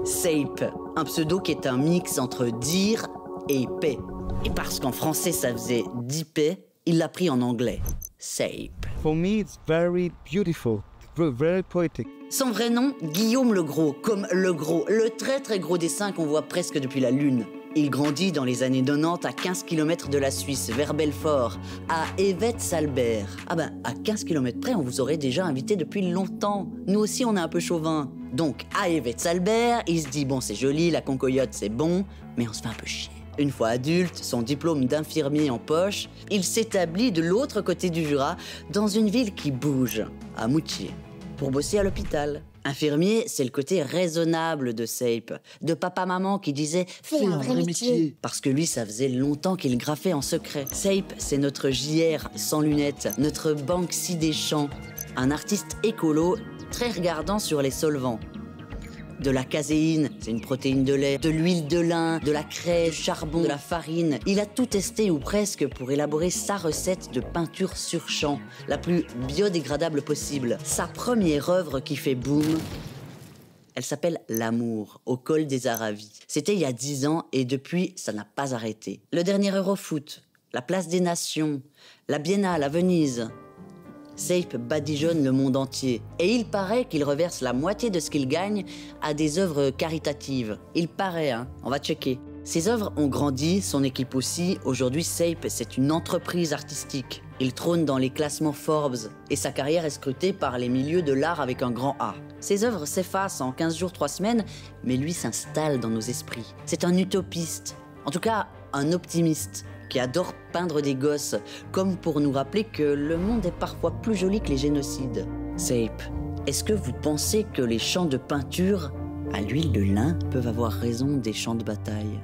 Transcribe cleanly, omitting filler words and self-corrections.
Sape, un pseudo qui est un mix entre dire et paix. Et parce qu'en français ça faisait dipé, il l'a pris en anglais. Sape. For me, it's very beautiful, very poetic. Son vrai nom, Guillaume le Gros, comme le gros, le très très gros dessin qu'on voit presque depuis la Lune. Il grandit dans les années 90 à 15 km de la Suisse, vers Belfort, à Evet-Salbert. Ah ben, à 15 km près, on vous aurait déjà invité depuis longtemps. Nous aussi, on est un peu chauvin. Donc, à Evet-Salbert, il se dit, bon, c'est joli, la concoyote, c'est bon, mais on se fait un peu chier. Une fois adulte, son diplôme d'infirmier en poche, il s'établit de l'autre côté du Jura, dans une ville qui bouge, à Moutier, pour bosser à l'hôpital. Infirmier, c'est le côté raisonnable de Sape, de papa-maman qui disait « fais un vrai métier ». Parce que lui, ça faisait longtemps qu'il graffait en secret. Sape, c'est notre JR sans lunettes, notre Banksy des champs, un artiste écolo très regardant sur les solvants. De la caséine, c'est une protéine de lait, de l'huile de lin, de la craie, du charbon, de la farine. Il a tout testé ou presque pour élaborer sa recette de peinture sur champ, la plus biodégradable possible. Sa première œuvre qui fait boom, elle s'appelle L'amour, au col des Aravis. C'était il y a 10 ans et depuis, ça n'a pas arrêté. Le dernier Eurofoot, la place des Nations, la Biennale à Venise. Sape badigeonne le monde entier. Et il paraît qu'il reverse la moitié de ce qu'il gagne à des œuvres caritatives. Il paraît, hein, on va checker. Ses œuvres ont grandi, son équipe aussi. Aujourd'hui, Sape, c'est une entreprise artistique. Il trône dans les classements Forbes et sa carrière est scrutée par les milieux de l'art avec un grand A. Ses œuvres s'effacent en 15 jours, 3 semaines, mais lui s'installe dans nos esprits. C'est un utopiste, en tout cas un optimiste, qui adore peindre des gosses, comme pour nous rappeler que le monde est parfois plus joli que les génocides. Sape, est-ce que vous pensez que les champs de peinture à l'huile de lin peuvent avoir raison des champs de bataille ?